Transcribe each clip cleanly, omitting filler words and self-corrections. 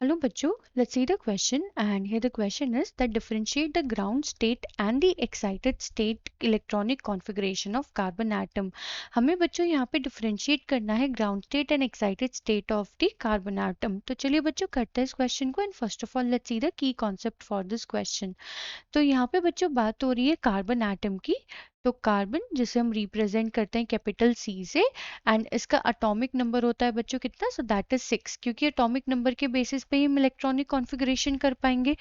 Hello बच्चों, let's see the question, and here the question is that differentiate the ground state and the excited state electronic configuration of carbon atom. हमें बच्चों यहाँ पे differentiate करना है ground state and excited state of the carbon atom. तो चलिए बच्चों करते हैं इस question को, and first of all let's see the key concept for this question. तो यहाँ पे बच्चों बात हो रही है कार्बन एटम की। तो कार्बन जिसे हम रिप्रेजेंट करते हैं कैपिटल सी से, एंड इसका एटॉमिक नंबर होता है बच्चों कितना, सो दैट इज 6, क्योंकि एटॉमिक नंबर के बेसिस पे ही हम इलेक्ट्रॉनिक कॉन्फ़िगरेशन कर पाएंगे।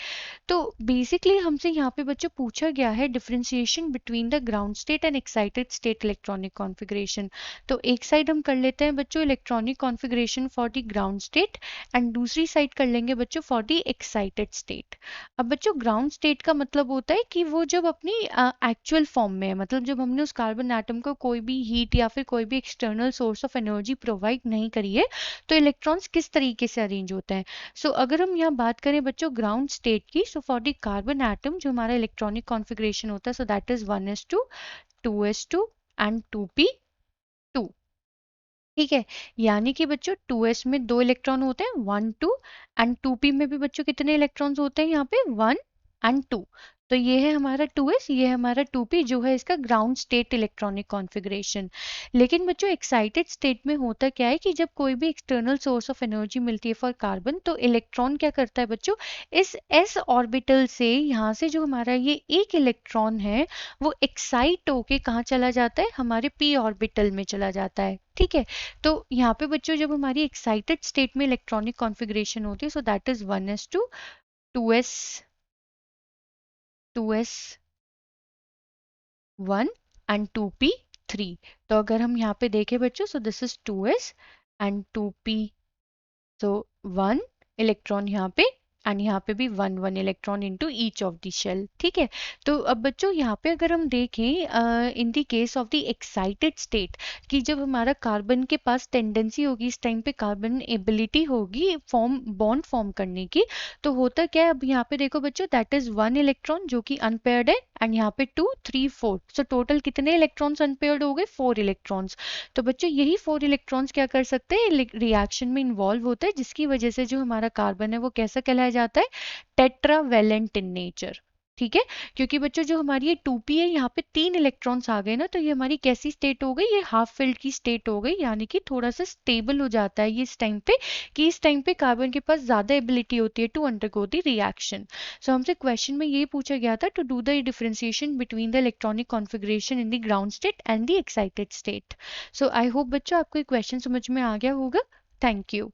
तो बेसिकली हमसे यहाँ पे बच्चों पूछा गया है differentiation between the ground state and excited state electronic configuration. तो एक साइड हम कर लेते हैं बच्चों electronic configuration for the ground state, and दूसरी साइड कर लेंगे बच्चों फॉर द एक्साइटेड स्टेट। अब बच्चों ग्राउंड स्टेट का मतलब होता है कि वो जब अपनी एक्चुअल फॉर्म में है, मतलब जब हमने उस कार्बन एटम को कोई भी हीट या फिर कोई भी external source of energy provide नहीं करी है, तो इलेक्ट्रॉन्स किस तरीके से अरेंज होते हैं। सो अगर हम यहाँ बात करें बच्चों ग्राउंड स्टेट की, so for the carbon atom जो हमारा इलेक्ट्रॉनिक कॉन्फ़िगरेशन होता है, so that is 1s2 2s2 and 2p2। ठीक है, यानी कि बच्चों 2s में 2 इलेक्ट्रॉन होते हैं 1 2, एंड 2p में भी बच्चों कितने इलेक्ट्रॉन्स होते हैं यहाँ पे 1 एंड 2। तो ये है हमारा 2s, ये है हमारा 2p जो है इसका ग्राउंड स्टेट इलेक्ट्रॉनिक कॉन्फ़िगरेशन। लेकिन बच्चों एक्साइटेड स्टेट में होता क्या है कि जब कोई भी एक्सटर्नल सोर्स ऑफ एनर्जी मिलती है फॉर कार्बन, तो इलेक्ट्रॉन क्या करता है बच्चों, इस s ऑर्बिटल से यहाँ से जो हमारा ये एक इलेक्ट्रॉन है वो एक्साइट होके कहाँ चला जाता है, हमारे p ऑर्बिटल में चला जाता है। ठीक है, तो यहाँ पे बच्चों जब हमारी एक्साइटेड स्टेट में इलेक्ट्रॉनिक कॉन्फ़िगरेशन होती है, so that is 1s2 2s 1 and 2p3। तो अगर हम यहाँ पे देखें बच्चों, so this is 2s and 2p, so 1 electron यहाँ पे, एंड यहाँ पे भी 1 1 electron into each of the shell. ठीक है, तो अब बच्चों यहाँ पे अगर हम देखें in the case of the excited state, कि जब हमारा कार्बन के पास टेंडेंसी होगी इस टाइम पे, कार्बन एबिलिटी होगी बॉन्ड फॉर्म करने की, तो होता क्या है, अब यहाँ पे देखो बच्चों दैट इज 1 इलेक्ट्रॉन जो कि अनपेयर्ड है, एंड यहाँ पे 2 3 4, सो टोटल कितने इलेक्ट्रॉन्स अनपेयर्ड हो गए, 4 इलेक्ट्रॉन्स। तो बच्चों यही 4 इलेक्ट्रॉन्स क्या कर सकते हैं, रिएक्शन में इन्वॉल्व होते हैं, जिसकी वजह से जो हमारा कार्बन है वो कैसा कहलाया जाता है, टेट्रावेलेंट इन नेचर। ठीक है, क्योंकि बच्चों जो हमारी ये 2p है यहाँ पे 3 इलेक्ट्रॉन्स आ गए ना, तो ये हमारी कैसी स्टेट हो गई, ये हाफ फिल्ड की स्टेट हो गई, यानी कि थोड़ा सा स्टेबल हो जाता है ये इस टाइम पे, कि इस टाइम पे कार्बन के पास ज्यादा एबिलिटी होती है to undergo the reaction. So हमसे क्वेश्चन में ये पूछा गया था to do the differentiation between the electronic configuration in the ground state and the excited state. So I hope बच्चों आपको ये क्वेश्चन समझ में आ गया होगा। Thank you.